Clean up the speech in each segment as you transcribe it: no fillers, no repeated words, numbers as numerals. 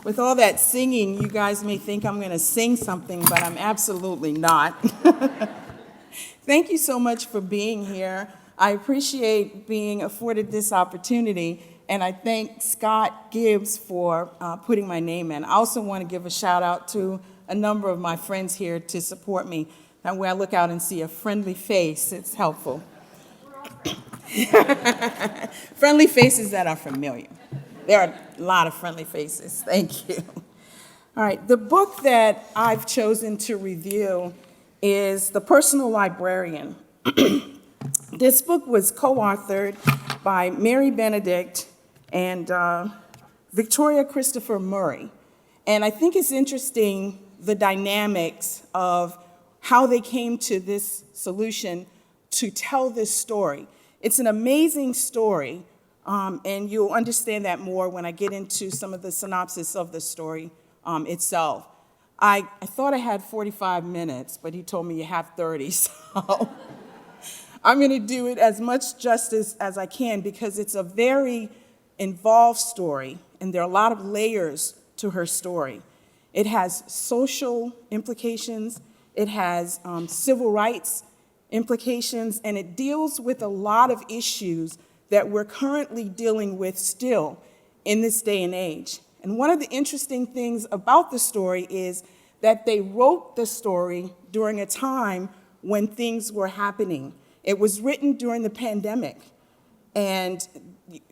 With all that singing, you guys may think I'm going to sing something, but I'm absolutely not. Thank you so much for being here. I appreciate being afforded this opportunity, and I thank Scott Gibbs for putting my name in. I also want to give a shout out to a number of my friends here to support me. Now, when I look out and see a friendly face, it's helpful. Friendly faces that are familiar. There are a lot of friendly faces. Thank you. All right, the book that I've chosen to review is The Personal Librarian. This book was co-authored by Mary Benedict and Victoria Christopher Murray. And I think it's interesting the dynamics of how they came to this solution to tell this story. It's an amazing story, and you'll understand that more when I get into some of the synopsis of the story itself. I thought I had 45 minutes, but he told me you have 30, so I'm going to do it as much justice as I can because it's a very involved story, and there are a lot of layers to her story. It has social implications, it has civil rights implications, and it deals with a lot of issues that we're currently dealing with still in this day and age. And one of the interesting things about the story is that they wrote the story during a time when things were happening. It was written during the pandemic, and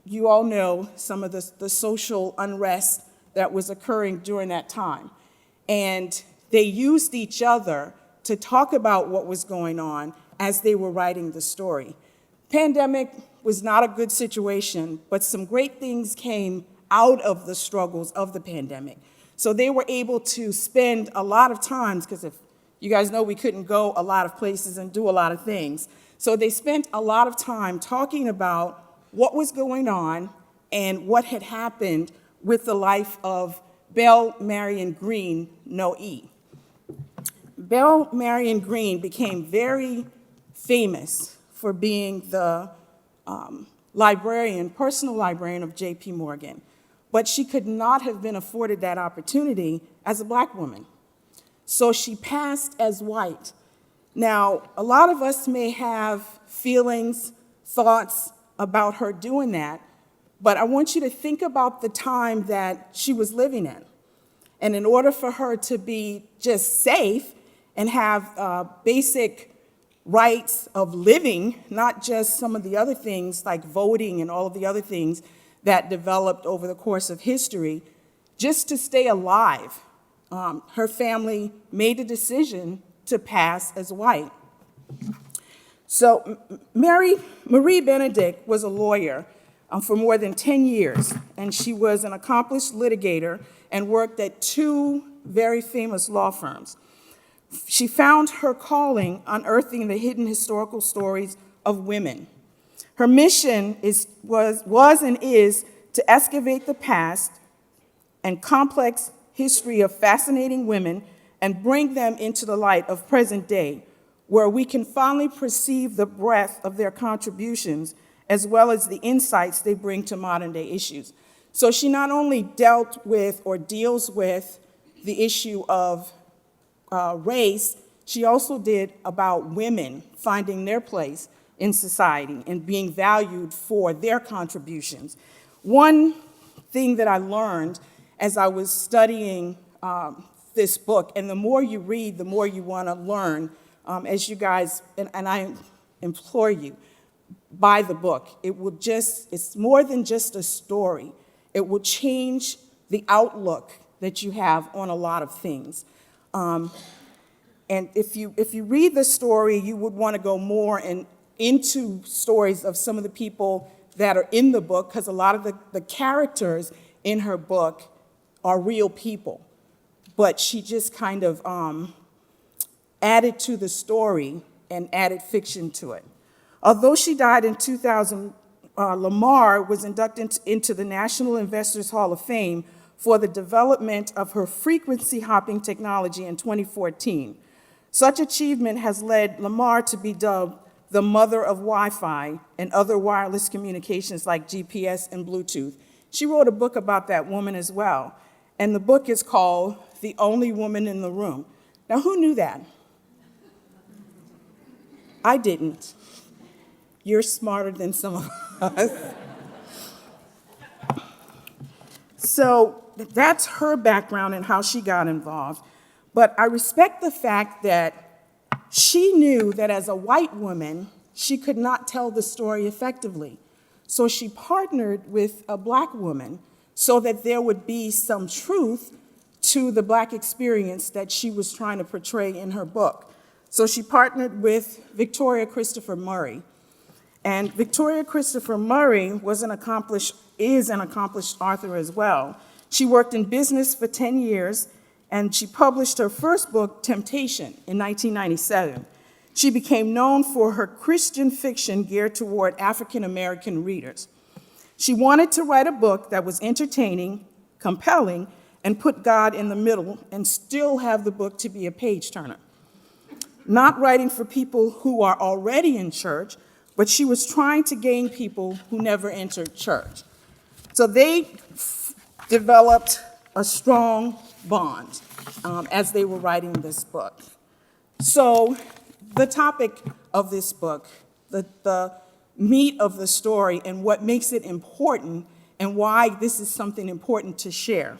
you all know some of the social unrest that was occurring during that time. And they used each other to talk about what was going on as they were writing the story. Pandemic was not a good situation, but some great things came out of the struggles of the pandemic. So they were able to spend a lot of time, because if you guys know we couldn't go a lot of places and do a lot of things. So they spent a lot of time talking about what was going on and what had happened with the life of Belle Marion Green, no E. Belle Marion Green became very famous for being the personal librarian of J.P. Morgan, but she could not have been afforded that opportunity as a Black woman. So she passed as white. Now, a lot of us may have feelings, thoughts about her doing that, but I want you to think about the time that she was living in. And in order for her to be just safe and have basic rights of living, not just some of the other things like voting and all of the other things that developed over the course of history, just to stay alive, her family made a decision to pass as white. So Marie Benedict was a lawyer for more than 10 years, and she was an accomplished litigator and worked at 2 very famous law firms. She found her calling unearthing the hidden historical stories of women. Her mission was and is to excavate the past and complex history of fascinating women and bring them into the light of present day, where we can finally perceive the breadth of their contributions as well as the insights they bring to modern day issues. So she not only dealt with or deals with the issue of race, she also did about women finding their place in society and being valued for their contributions. One thing that I learned as I was studying this book, and the more you read, the more you want to learn, as you guys, and I implore you, buy the book. It's more than just a story. It will change the outlook that you have on a lot of things. And if you read the story, you would want to go more into stories of some of the people that are in the book, because a lot of the characters in her book are real people. But she just kind of added to the story and added fiction to it. Although she died in 2000, Lamar was inducted into the National Inventors Hall of Fame for the development of her frequency hopping technology in 2014. Such achievement has led Lamar to be dubbed the mother of Wi-Fi and other wireless communications like GPS and Bluetooth. She wrote a book about that woman as well. and the book is called The Only Woman in the Room. Now, who knew that? I didn't. You're smarter than some of us. So that's her background and how she got involved. But I respect the fact that she knew that as a white woman, she could not tell the story effectively. So she partnered with a black woman so that there would be some truth to the black experience that she was trying to portray in her book. So she partnered with Victoria Christopher Murray. And Victoria Christopher Murray is an accomplished author as well. She worked in business for 10 years, and she published her first book, Temptation, in 1997. She became known for her Christian fiction geared toward African American readers. She wanted to write a book that was entertaining, compelling, and put God in the middle, and still have the book to be a page-turner. Not writing for people who are already in church, but she was trying to gain people who never entered church. So they developed a strong bond as they were writing this book. So the topic of this book, the meat of the story, and what makes it important, and why this is something important to share.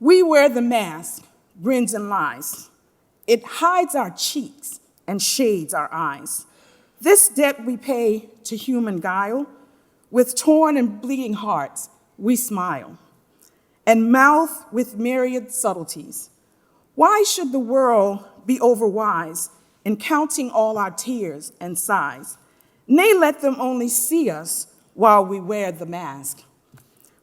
We wear the mask, grins and lies. It hides our cheeks and shades our eyes. This debt we pay to human guile. With torn and bleeding hearts, we smile, and mouth with myriad subtleties. Why should the world be overwise in counting all our tears and sighs? Nay, let them only see us while we wear the mask.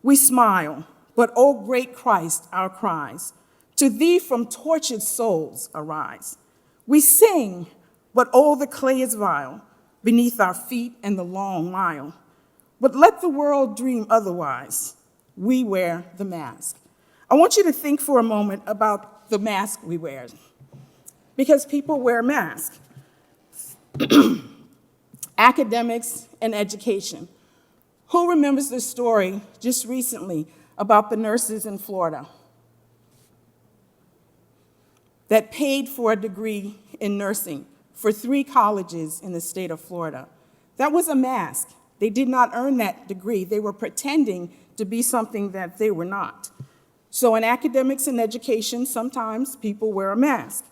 We smile, but O great Christ, our cries, to thee from tortured souls arise. We sing, but oh, the clay is vile beneath our feet and the long mile. But let the world dream otherwise. We wear the mask. I want you to think for a moment about the mask we wear, because people wear masks. Academics and education. Who remembers the story just recently about the nurses in Florida that paid for a degree in nursing for 3 colleges in the state of Florida? That was a mask. They did not earn that degree. They were pretending to be something that they were not. So in academics and education, sometimes people wear a mask.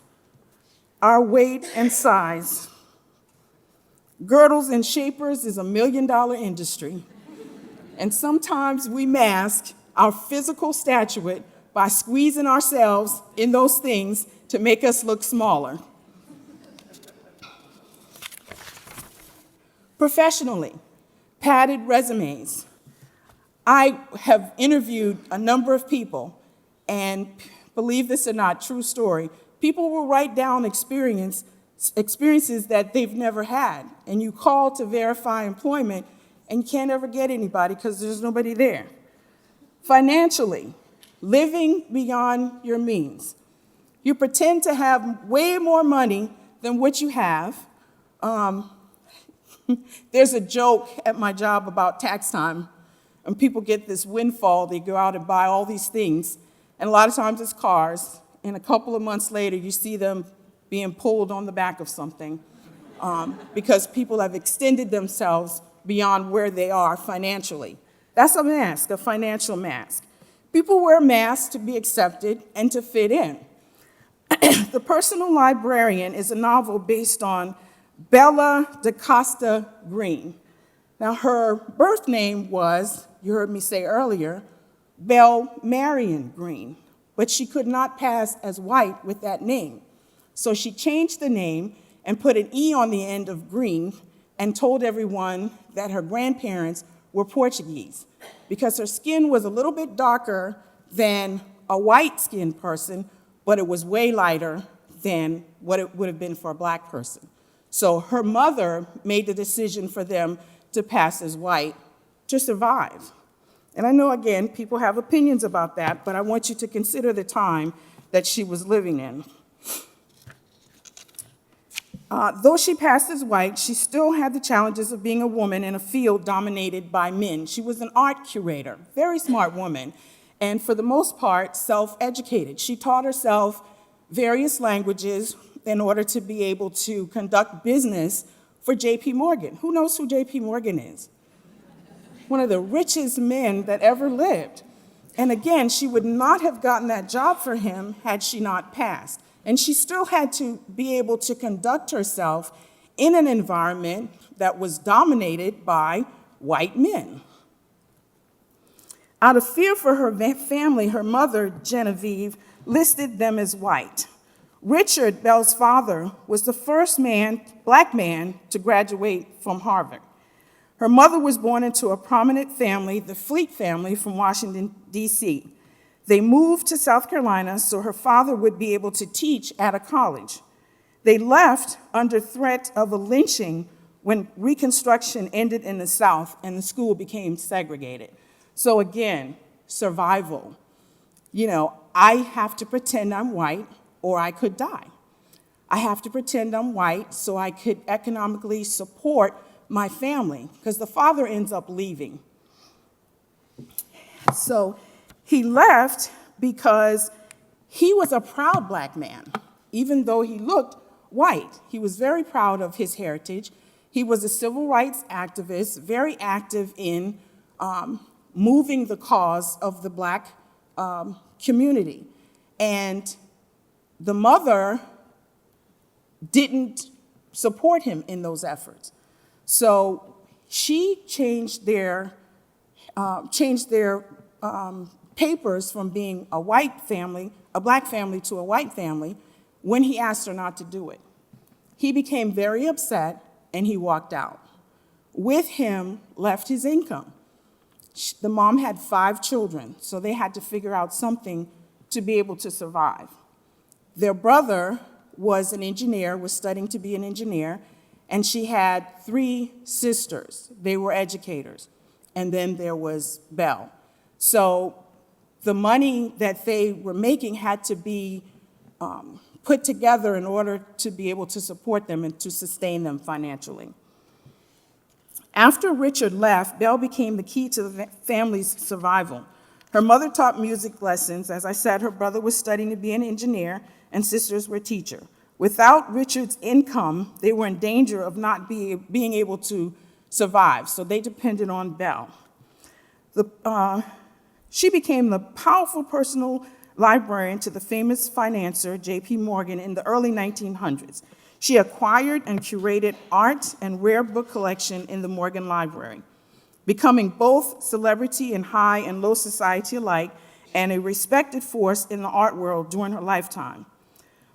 Our weight and size. Girdles and shapers is $1 million industry. And sometimes we mask our physical stature by squeezing ourselves in those things to make us look smaller. Professionally, padded resumes. I have interviewed a number of people, and believe this or not, true story, people will write down experiences that they've never had, and you call to verify employment, and you can't ever get anybody because there's nobody there. Financially, living beyond your means. You pretend to have way more money than what you have. There's a joke at my job about tax time, and people get this windfall. They go out and buy all these things, and a lot of times it's cars, and a couple of months later you see them being pulled on the back of something because people have extended themselves beyond where they are financially. That's a mask, a financial mask. People wear masks to be accepted and to fit in. The Personal Librarian is a novel based on Bella DaCosta Green. Now, her birth name was, you heard me say earlier, Belle Marion Green, but she could not pass as white with that name. So she changed the name and put an E on the end of Green and told everyone that her grandparents were Portuguese because her skin was a little bit darker than a white-skinned person, but it was way lighter than what it would have been for a black person. So her mother made the decision for them to pass as white to survive. And I know, again, people have opinions about that, but I want you to consider the time that she was living in. Though she passed as white, she still had the challenges of being a woman in a field dominated by men. She was an art curator, very smart woman, and for the most part, self-educated. She taught herself various languages in order to be able to conduct business for J.P. Morgan. Who knows who J.P. Morgan is? One of the richest men that ever lived. And again, she would not have gotten that job for him had she not passed. And she still had to be able to conduct herself in an environment that was dominated by white men. Out of fear for her family, her mother, Genevieve, listed them as white. Richard, Belle's father, was the first black man to graduate from Harvard. Her mother was born into a prominent family, the Fleet family from Washington, D.C. They moved to South Carolina so her father would be able to teach at a college. They left under threat of a lynching when Reconstruction ended in the South and the school became segregated. So again, survival. I have to pretend I'm white or I could die. I have to pretend I'm white so I could economically support my family, because the father ends up leaving. So he left because he was a proud black man, even though he looked white. He was very proud of his heritage. He was a civil rights activist, very active in moving the cause of the black community. And the mother didn't support him in those efforts. So she changed their papers from being a black family to a white family when he asked her not to do it. He became very upset and he walked out. With him left his income. The mom had 5 children, so they had to figure out something to be able to survive. Their brother was an engineer, was studying to be an engineer, and she had 3 sisters. They were educators. And then there was Belle. So the money that they were making had to be put together in order to be able to support them and to sustain them financially. After Richard left, Belle became the key to the family's survival. Her mother taught music lessons. As I said, her brother was studying to be an engineer, and sisters were teachers. Without Richard's income, they were in danger of not being able to survive, so they depended on Belle. She became the powerful personal librarian to the famous financier, J.P. Morgan, in the early 1900s. She acquired and curated art and rare book collection in the Morgan Library, becoming both celebrity in high and low society alike and a respected force in the art world during her lifetime.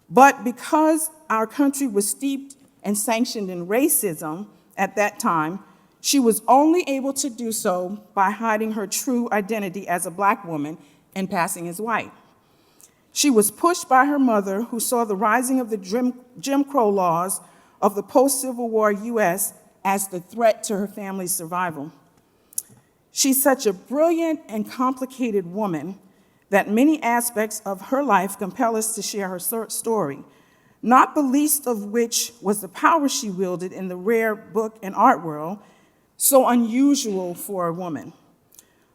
But because our country was steeped and sanctioned in racism at that time, she was only able to do so by hiding her true identity as a black woman and passing as white. She was pushed by her mother, who saw the rising of the Jim Crow laws of the post-Civil War U.S. as the threat to her family's survival. She's such a brilliant and complicated woman that many aspects of her life compel us to share her story, not the least of which was the power she wielded in the rare book and art world, so unusual for a woman.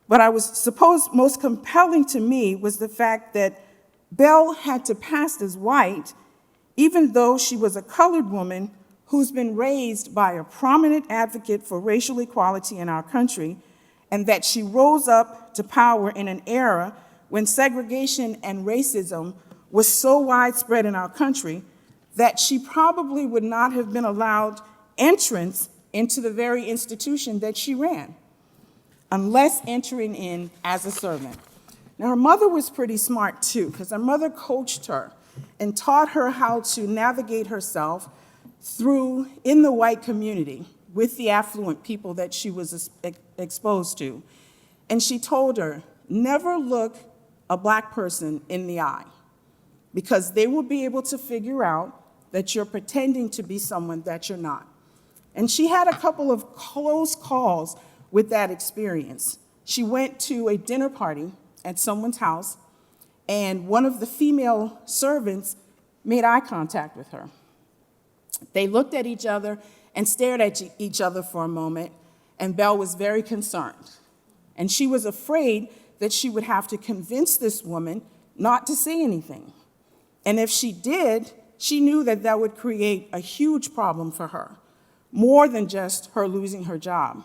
But I was supposed most compelling to me was the fact that Belle had to pass as white, even though she was a colored woman who's been raised by a prominent advocate for racial equality in our country, and that she rose up to power in an era when segregation and racism was so widespread in our country that she probably would not have been allowed entrance into the very institution that she ran, unless entering in as a servant. Now, her mother was pretty smart too, because her mother coached her and taught her how to navigate herself through in the white community with the affluent people that she was exposed to. And she told her, never look a black person in the eye, because they will be able to figure out that you're pretending to be someone that you're not. And she had a couple of close calls with that experience. She went to a dinner party at someone's house, and one of the female servants made eye contact with her. They looked at each other and stared at each other for a moment, and Belle was very concerned. And she was afraid that she would have to convince this woman not to say anything. And if she did, she knew that that would create a huge problem for her, more than just her losing her job.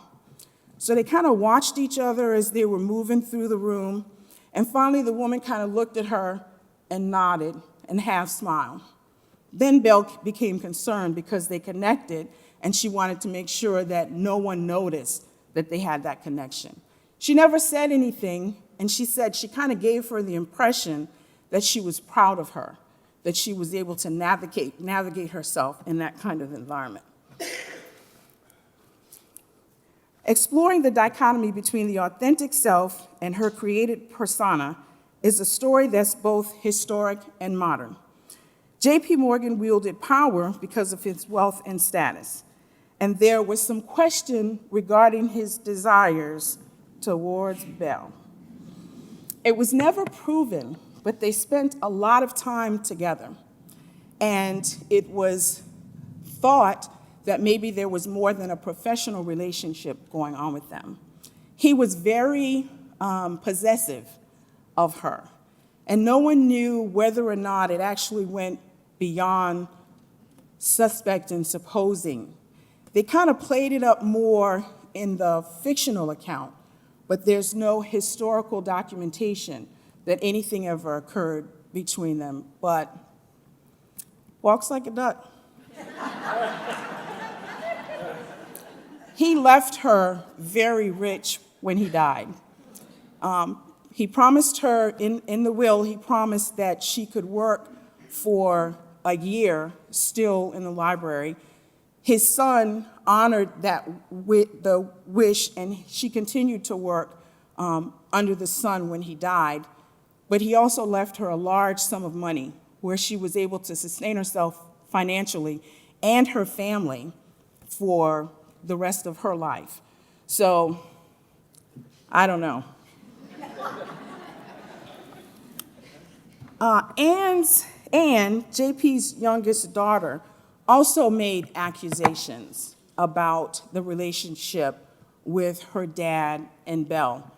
So they kind of watched each other as they were moving through the room, and finally the woman kind of looked at her and nodded and half smiled. Then Belle became concerned because they connected, and she wanted to make sure that no one noticed that they had that connection. She never said anything, and she said she kind of gave her the impression that she was proud of her, that she was able to navigate herself in that kind of environment. Exploring the dichotomy between the authentic self and her created persona is a story that's both historic and modern. J.P. Morgan wielded power because of his wealth and status, and there was some question regarding his desires towards Belle. It was never proven, but they spent a lot of time together, and it was thought that maybe there was more than a professional relationship going on with them. He was very possessive of her, and no one knew whether or not it actually went beyond suspect and supposing. They kind of played it up more in the fictional account, but there's no historical documentation that anything ever occurred between them, but walks like a duck. He left her very rich when he died. He promised her, in the will, he promised that she could work for a year still in the library. His son honored that the wish, and she continued to work under the sun when he died. But he also left her a large sum of money where she was able to sustain herself financially and her family for the rest of her life. So, I don't know. Anne, JP's youngest daughter, also made accusations about the relationship with her dad and Belle.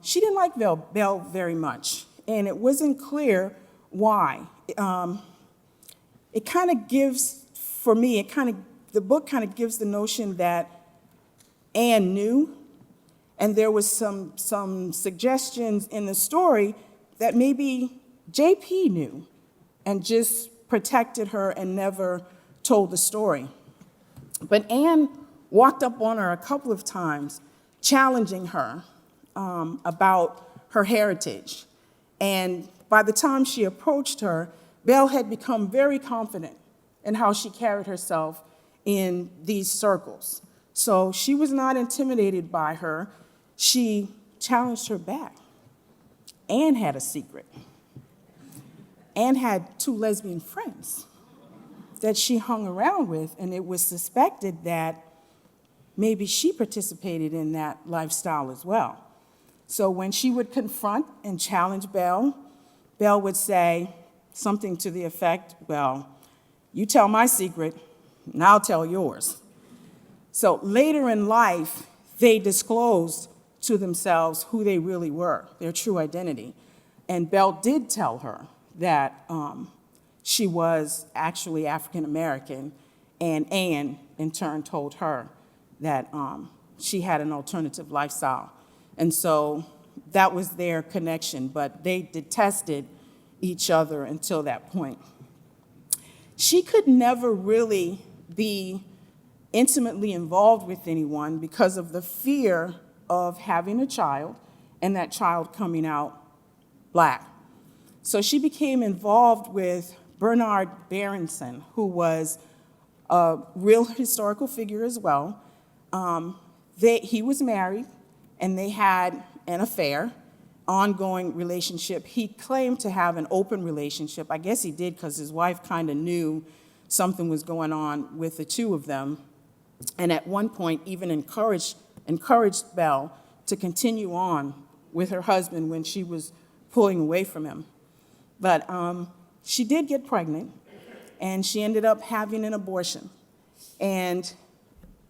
She didn't like Belle very much, and it wasn't clear why. It kind of gives, for me, the book kind of gives the notion that Anne knew, and there was some suggestions in the story that maybe JP knew and just protected her and never told the story. But Anne walked up on her a couple of times, challenging her about her heritage. And by the time she approached her, Belle had become very confident in how she carried herself in these circles. So she was not intimidated by her. She challenged her back. Anne had a secret. Anne had 2 lesbian friends that she hung around with, and it was suspected that maybe she participated in that lifestyle as well. So when she would confront and challenge Belle, Belle would say something to the effect, well, you tell my secret, and I'll tell yours. So later in life, they disclosed to themselves who they really were, their true identity. And Belle did tell her that she was actually African American, and Anne, in turn, told her that she had an alternative lifestyle. And so that was their connection, but they detested each other until that point. She could never really be intimately involved with anyone because of the fear of having a child and that child coming out Black. So she became involved with Bernard Berenson, who was a real historical figure as well. He was married, and they had an affair, ongoing relationship. He claimed to have an open relationship. I guess he did because his wife kind of knew something was going on with the two of them, and at one point even encouraged Belle to continue on with her husband when she was pulling away from him. But she did get pregnant, and she ended up having an abortion. And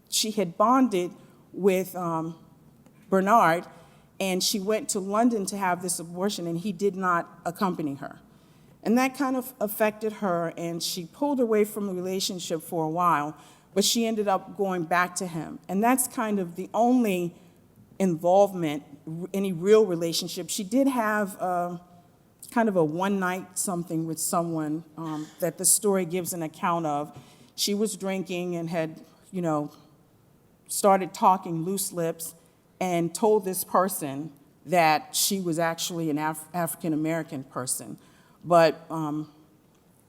she had bonded with Bernard, and she went to London to have this abortion, and he did not accompany her. And that kind of affected her, and she pulled away from the relationship for a while, but she ended up going back to him. And that's kind of the only involvement, any real relationship. She did have kind of a one-night something with someone that the story gives an account of. She was drinking and had, started talking loose lips and told this person that she was actually an African-American person. But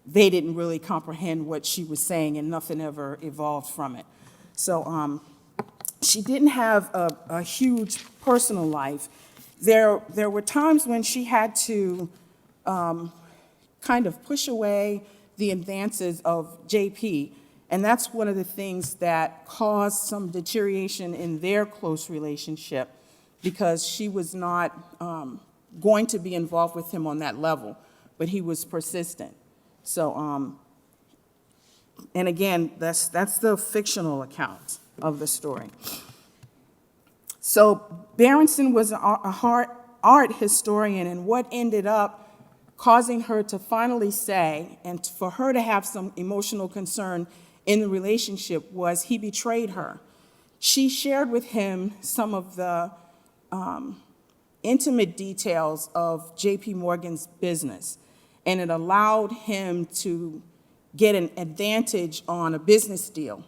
they didn't really comprehend what she was saying, and nothing ever evolved from it. So she didn't have a huge personal life. There were times when she had to kind of push away the advances of JP, and that's one of the things that caused some deterioration in their close relationship, because she was not going to be involved with him on that level, but he was persistent. So, and again, that's the fictional account of the story. So Berenson was a art historian, and what ended up causing her to finally say, and for her to have some emotional concern in the relationship, was he betrayed her. She shared with him some of the intimate details of J.P. Morgan's business, and it allowed him to get an advantage on a business deal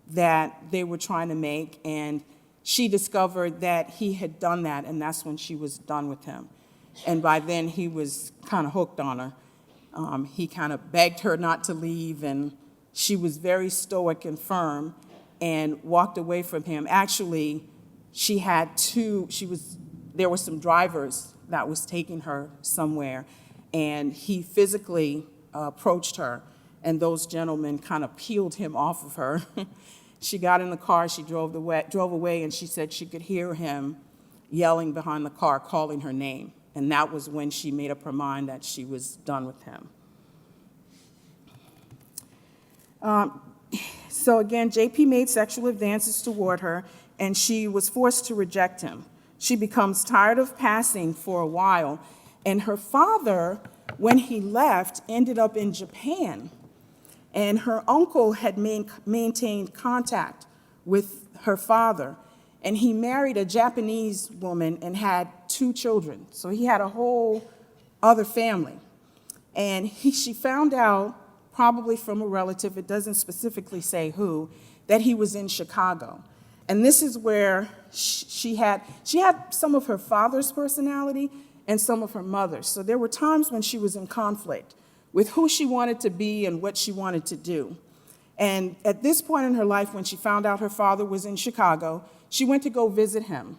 that they were trying to make, and she discovered that he had done that, and that's when she was done with him. And by then, he was kind of hooked on her. He kind of begged her not to leave, and she was very stoic and firm and walked away from him. Actually, there were some drivers that was taking her somewhere, and he physically approached her, and those gentlemen kind of peeled him off of her. She got in the car, she drove away, and she said she could hear him yelling behind the car, calling her name. And that was when she made up her mind that she was done with him. So again, JP made sexual advances toward her, and she was forced to reject him. She becomes tired of passing for a while, and her father, when he left, ended up in Japan. And her uncle had maintained contact with her father, and he married a Japanese woman and had 2 children. So he had a whole other family. And she found out, probably from a relative, it doesn't specifically say who, that he was in Chicago. And this is where she had some of her father's personality and some of her mother's. So there were times when she was in conflict with who she wanted to be and what she wanted to do. And at this point in her life, when she found out her father was in Chicago, she went to go visit him.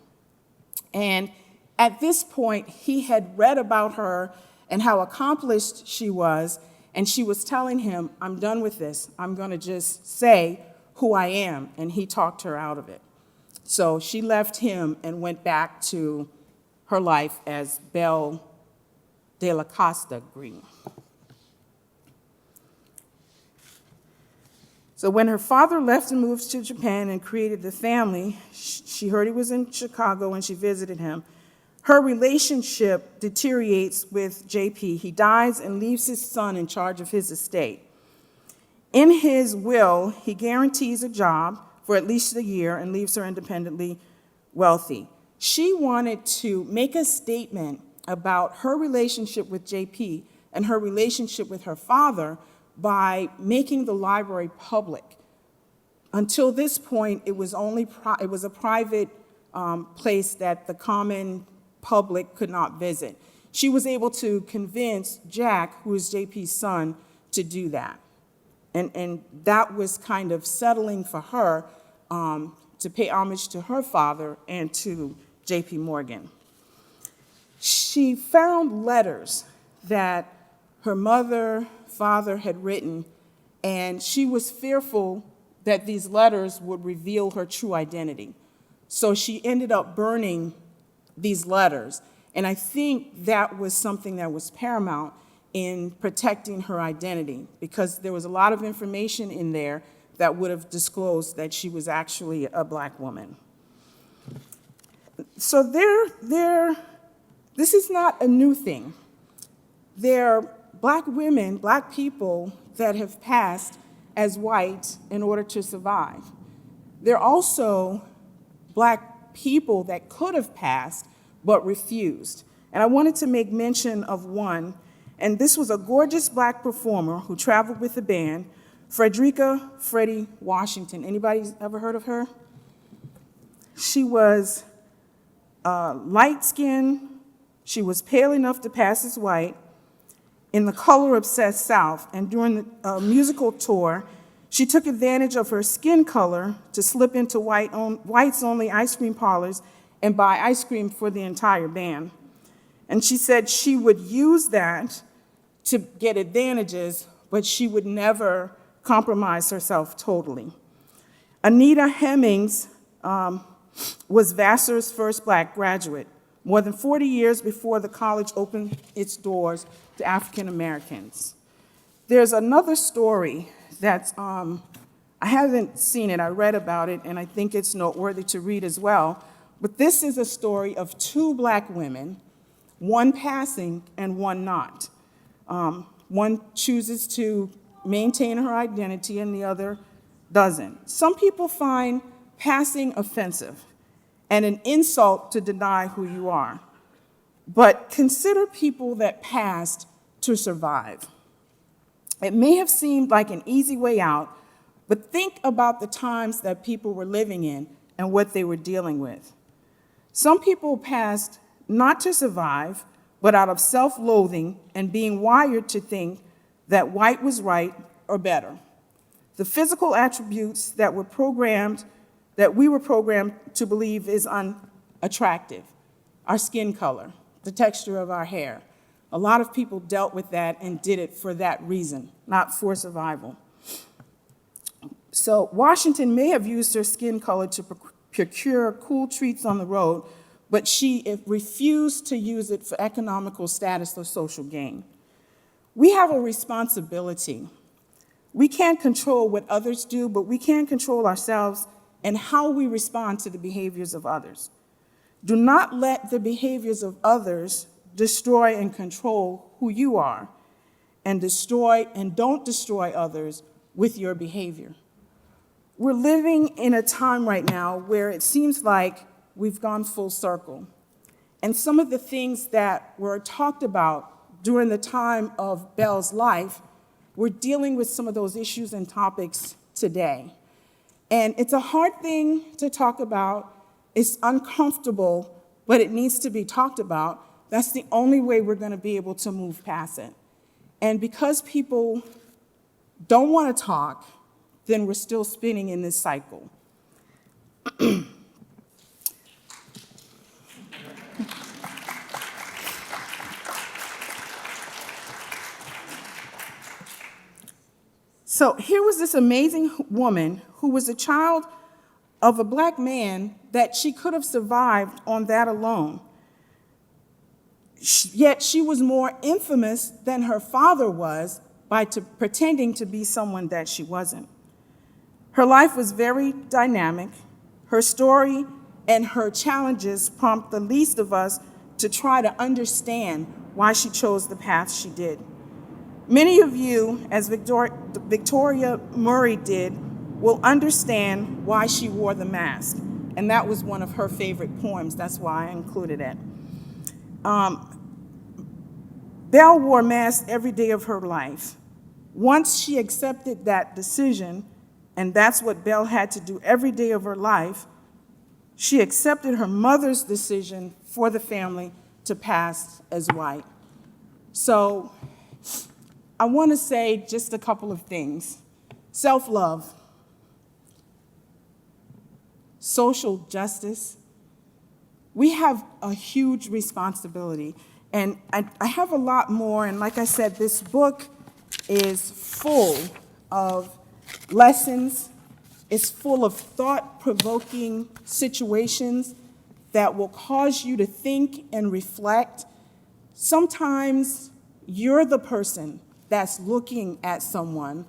And at this point, he had read about her and how accomplished she was, and she was telling him, I'm done with this. I'm going to just say who I am, and he talked her out of it. So she left him and went back to her life as Belle de la Costa Green. So when her father left and moved to Japan and created the family, she heard he was in Chicago and she visited him. Her relationship deteriorates with JP. He dies and leaves his son in charge of his estate. In his will, he guarantees a job for at least a year and leaves her independently wealthy. She wanted to make a statement about her relationship with JP and her relationship with her father by making the library public. Until this point, it was a private place that the common public could not visit. She was able to convince Jack, who is JP's son, to do that. And that was kind of settling for her to pay homage to her father and to JP Morgan. She found letters that her father had written, and she was fearful that these letters would reveal her true identity. So she ended up burning these letters, and I think that was something that was paramount in protecting her identity, because there was a lot of information in there that would have disclosed that she was actually a black woman. So this is not a new thing. There are black women, black people that have passed as white in order to survive. There are also black people that could have passed but refused. And I wanted to make mention of one, and this was a gorgeous black performer who traveled with the band, Frederica Freddie Washington. Anybody ever heard of her? She was light-skinned, she was pale enough to pass as white, in the color-obsessed South, and during the musical tour, she took advantage of her skin color to slip into whites-only ice cream parlors and buy ice cream for the entire band. And she said she would use that to get advantages, but she would never compromise herself totally. Anita Hemmings was Vassar's first black graduate, more than 40 years before the college opened its doors to African Americans. There's another story that's, I haven't seen it, I read about it, and I think it's noteworthy to read as well. But this is a story of two black women, one passing and one not. One chooses to maintain her identity and the other doesn't. Some people find passing offensive and an insult to deny who you are. But consider people that passed to survive. It may have seemed like an easy way out, but think about the times that people were living in and what they were dealing with. Some people passed not to survive, but out of self-loathing and being wired to think that white was right or better. The physical attributes that we were programmed to believe is unattractive, our skin color, the texture of our hair. A lot of people dealt with that and did it for that reason, not for survival. So Washington may have used her skin color to procure cool treats on the road, but she refused to use it for economical status or social gain. We have a responsibility. We can't control what others do, but we can control ourselves and how we respond to the behaviors of others. Do not let the behaviors of others destroy and control who you are, and don't destroy others with your behavior. We're living in a time right now where it seems like we've gone full circle. And some of the things that were talked about during the time of Belle's life, we're dealing with some of those issues and topics today. And it's a hard thing to talk about. It's uncomfortable, but it needs to be talked about. That's the only way we're going to be able to move past it. And because people don't want to talk, then we're still spinning in this cycle. So here was this amazing woman who was a child of a black man that she could have survived on that alone. Yet she was more infamous than her father was by pretending to be someone that she wasn't. Her life was very dynamic. Her story and her challenges prompt the least of us to try to understand why she chose the path she did. Many of you, as Victoria Murray did, will understand why she wore the mask. And that was one of her favorite poems. That's why I included it. Belle wore masks every day of her life. Once she accepted that decision, and that's what Belle had to do every day of her life, she accepted her mother's decision for the family to pass as white. So I want to say just a couple of things. Self-love, social justice. We have a huge responsibility. And I have a lot more, and like I said, this book is full of lessons. It's full of thought-provoking situations that will cause you to think and reflect. Sometimes you're the person that's looking at someone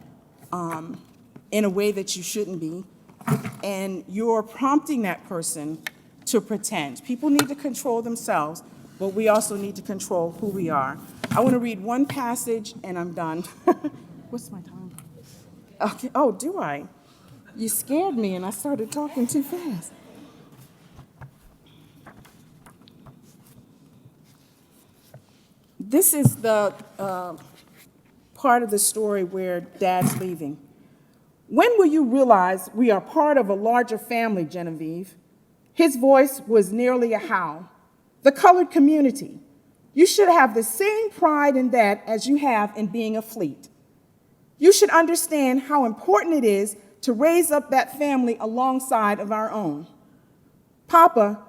in a way that you shouldn't be, and you're prompting that person to pretend. People need to control themselves, but we also need to control who we are. I want to read one passage, and I'm done. What's my time? Okay. Oh, do I? You scared me, and I started talking too fast. This is the part of the story where Dad's leaving. When will you realize we are part of a larger family, Genevieve? His voice was nearly a howl. The colored community. You should have the same pride in that as you have in being a fleet. You should understand how important it is to raise up that family alongside of our own. Papa,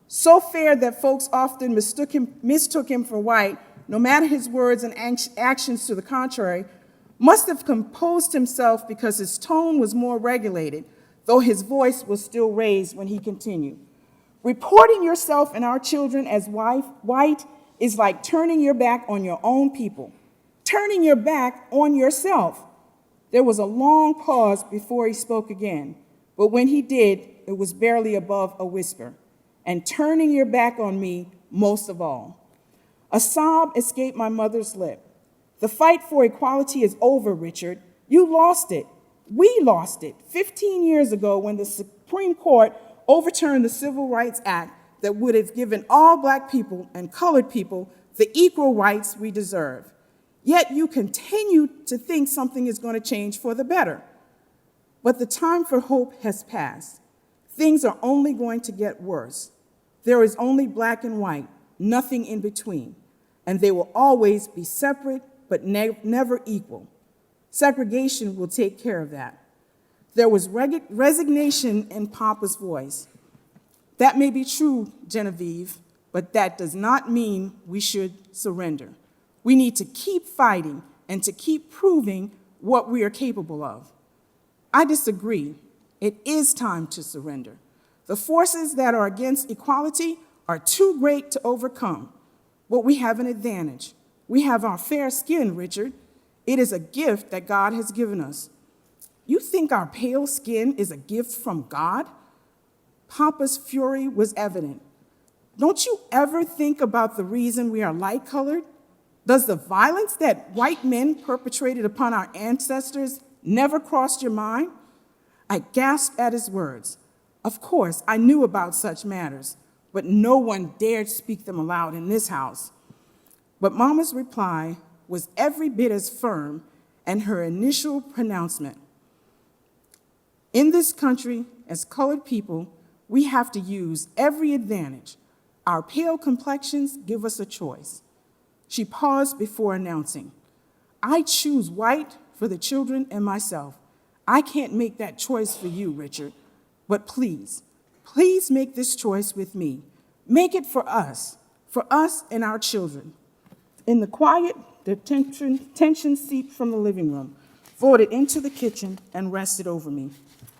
so fair that folks often mistook him for white, no matter his words and actions to the contrary, must have composed himself because his tone was more regulated, though his voice was still raised when he continued. Reporting yourself and our children as white is like turning your back on your own people, turning your back on yourself. There was a long pause before he spoke again, but when he did, it was barely above a whisper. And turning your back on me most of all. A sob escaped my mother's lip. The fight for equality is over, Richard. You lost it. We lost it 15 years ago when the Supreme Court overturned the Civil Rights Act that would have given all black people and colored people the equal rights we deserve. Yet you continue to think something is going to change for the better. But the time for hope has passed. Things are only going to get worse. There is only black and white, nothing in between, and they will always be separate but never equal. Segregation will take care of that. There was resignation in Papa's voice. That may be true, Genevieve, but that does not mean we should surrender. We need to keep fighting and to keep proving what we are capable of. I disagree. It is time to surrender. The forces that are against equality are too great to overcome, but we have an advantage. We have our fair skin, Richard. It is a gift that God has given us. You think our pale skin is a gift from God? Papa's fury was evident. Don't you ever think about the reason we are light-colored? Does the violence that white men perpetrated upon our ancestors never cross your mind? I gasped at his words. Of course, I knew about such matters, but no one dared speak them aloud in this house. But Mama's reply was every bit as firm as her initial pronouncement. In this country, as colored people, we have to use every advantage. Our pale complexions give us a choice. She paused before announcing, I choose white for the children and myself. I can't make that choice for you, Richard, but please make this choice with me. Make it for us and our children. In the quiet, the tension seeped from the living room, floated into the kitchen, and rested over me.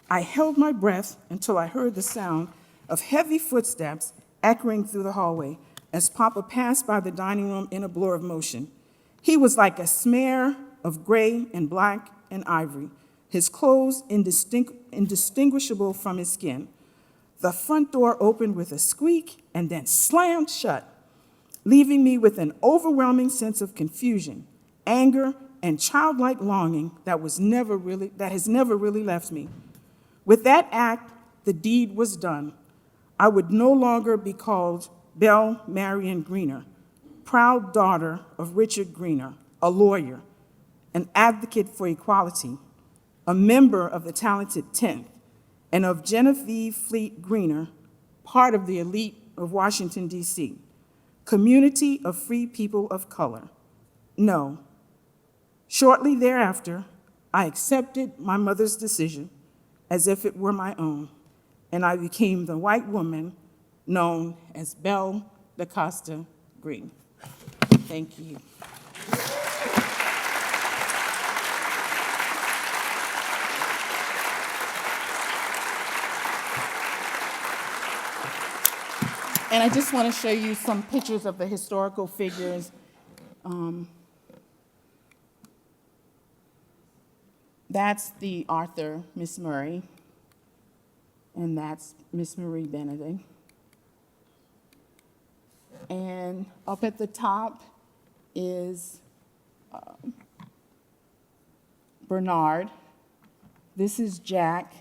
I held my breath until I heard the sound of heavy footsteps echoing through the hallway as Papa passed by the dining room in a blur of motion. He was like a smear of gray and black and ivory, his clothes indistinguishable from his skin. The front door opened with a squeak and then slammed shut, leaving me with an overwhelming sense of confusion, anger, and childlike longing that has never really left me. With that act, the deed was done. I would no longer be called Belle Marion Greener, proud daughter of Richard Greener, a lawyer, an advocate for equality, a member of the talented 10th, and of Genevieve Fleet Greener, part of the elite of Washington, D.C., community of free people of color. No. Shortly thereafter, I accepted my mother's decision as if it were my own, and I became the white woman known as Belle DaCosta Green. Thank you. And I just want to show you some pictures of the historical figures. That's the author, Miss Murray, and that's Miss Marie Benedict. And up at the top is Bernard. This is Jack.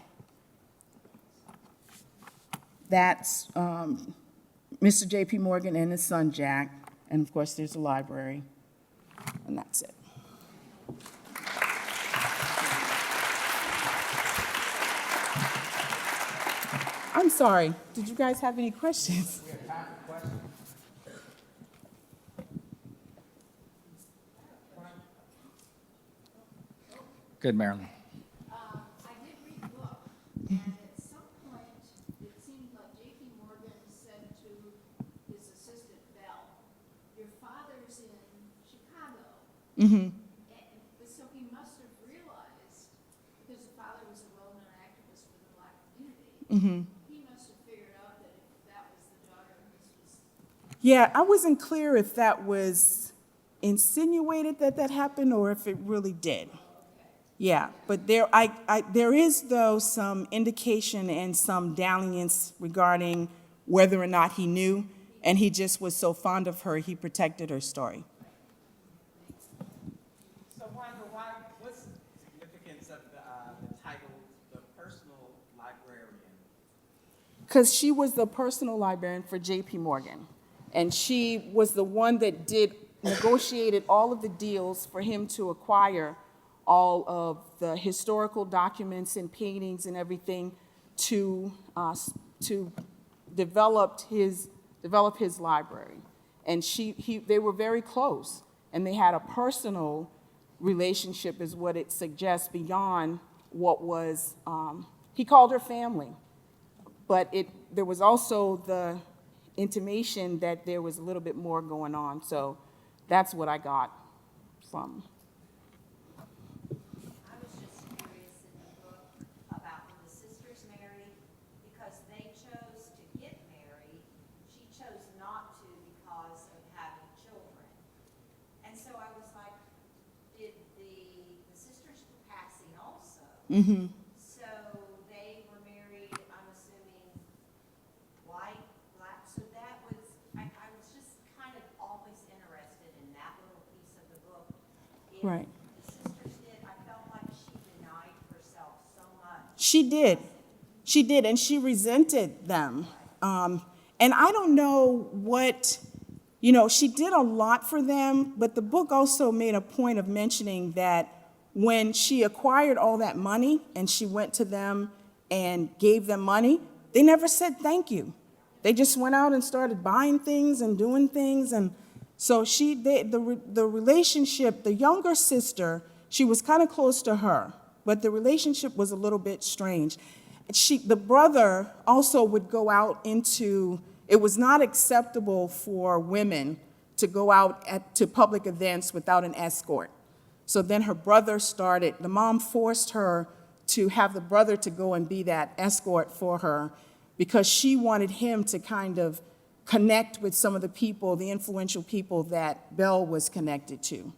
That's Mr. J.P. Morgan and his son, Jack. And of course, there's a library. And that's it. I'm sorry. Did you guys have any questions? We have time for questions. Good, Marilyn. I did read the book, and at some point, it seemed like J.P. Morgan said to his assistant, Bell, your father's in Chicago. Mm-hmm. So he must have realized, because the father was a well-known activist for the black community, Mm-hmm. he must have figured out that if that was the daughter, this was, Yeah, I wasn't clear if that was insinuated that that happened or if it really did. Yeah, but there is, though, some indication and some dalliance regarding whether or not he knew, and he just was so fond of her, he protected her story. So, Wanda, what's the significance of the title, The Personal Librarian? Because she was the personal librarian for J.P. Morgan, and she was the one that negotiated all of the deals for him to acquire all of the historical documents and paintings and everything to develop his library. And they were very close, and they had a personal relationship, is what it suggests, beyond what was, he called her family. But there was also the intimation that there was a little bit more going on. So that's what I got from. I was just curious in the book about when the sisters married, because they chose to get married. She chose not to because of having children. And so I was like, did the sisters were passing also? Mm-hmm. So they were married, I'm assuming, white, black. So that was, I was just kind of always interested in that little piece of the book. If Right. the sisters did, I felt like she denied herself so much. She did. She did, and she resented them. And I don't know what, she did a lot for them, but the book also made a point of mentioning that when she acquired all that money and she went to them and gave them money, they never said thank you. They just went out and started buying things and doing things. And so the relationship, the younger sister, she was kind of close to her, but the relationship was a little bit strange. The brother also would go out it was not acceptable for women to go out to public events without an escort. So then the mom forced her to have the brother to go and be that escort for her because she wanted him to kind of connect with some of the people, the influential people that Belle was connected to.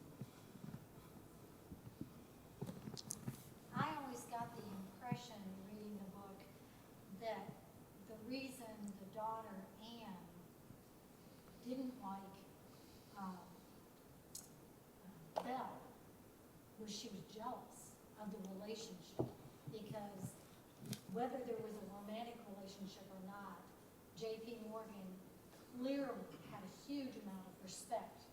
I always got the impression, reading the book, that the reason the daughter, Anne, didn't like Belle was she was jealous of the relationship, because whether there was a romantic relationship or not, J.P. Morgan clearly had a huge amount of respect,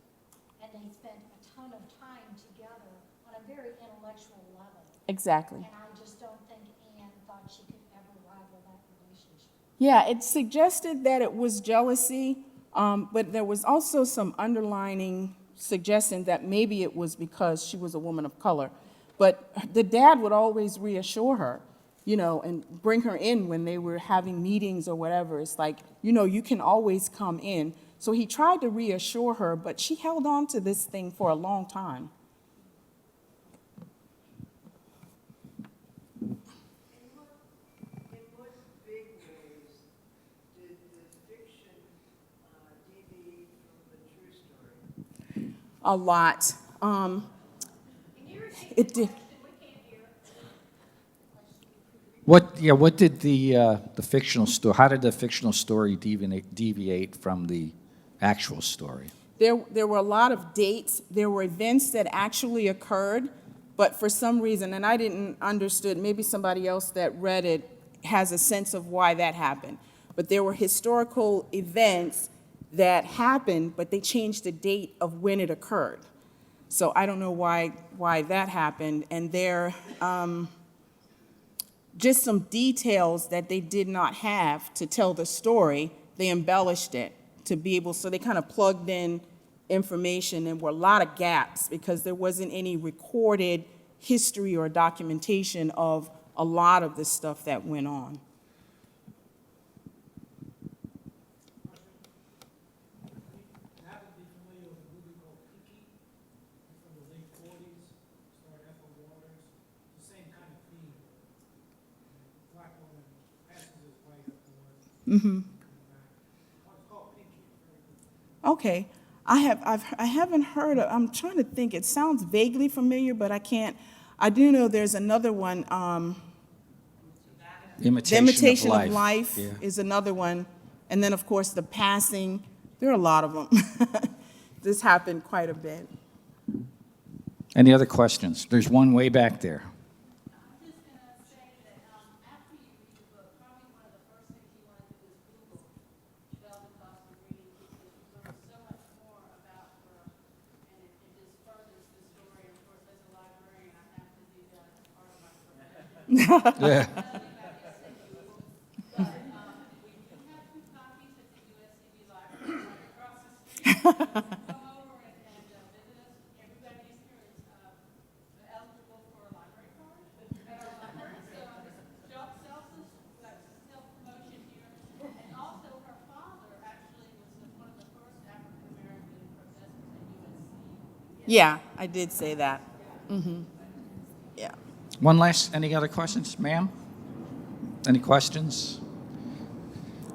and they spent a ton of time together on a very intellectual level. Exactly. And I just don't think Anne thought she could ever rival that relationship. Yeah, it suggested that it was jealousy, but there was also some underlining suggestion that maybe it was because she was a woman of color. But the dad would always reassure her, and bring her in when they were having meetings or whatever. It's like, you can always come in. So he tried to reassure her, but she held on to this thing for a long time. In what big ways did the fiction deviate from the true story? A lot. It did. What did the fictional story, how did the fictional story deviate from the actual story? There were a lot of dates, there were events that actually occurred, but for some reason, and I didn't understood, maybe somebody else that read it has a sense of why that happened. But there were historical events that happened, but they changed the date of when it occurred. So I don't know why that happened, and there just some details that they did not have to tell the story. They embellished it to be able, so they kind of plugged in information, and were a lot of gaps because there wasn't any recorded history or documentation of a lot of the stuff that went on. Happen to be familiar with a movie called Pinky from the late 40s, starred Ethel Waters. The same kind of theme. Black woman passes his white up the woods. Mm-hmm. It's called Pinky. Very good. Okay. I haven't heard of, I'm trying to think, it sounds vaguely familiar, but I can't. I do know there's another one, The Imitation of Life Yeah. is another one. And then, of course, The Passing. There are a lot of them. This happened quite a bit. Any other questions? There's one way back there. I'm just gonna say that, after you read the book, probably one of the first things you wanna do is Google Velvet Foster Green, because you learn so much more about her, and it just furthers the story. And of course, as a librarian, I have to do that as part of my profession. Yeah. But, we do have 2 copies at the USCB library right across the street. Come over and visit us. Everybody is here is, eligible for a library card at our library. So, self-promotion here. And also, her father actually was one of the first African-American professors at USC. Yeah, I did say that. Mm-hmm. Yeah. Any other questions, ma'am? Any questions?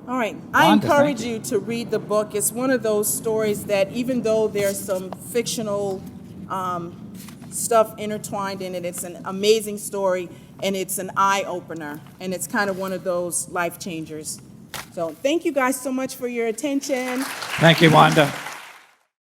All right. I Wanda, encourage thank you. you to read the book. It's one of those stories that even though there's some fictional stuff intertwined in it, it's an amazing story, and it's an eye-opener, and it's kind of one of those life changers. So thank you guys so much for your attention. Thank you, Wanda.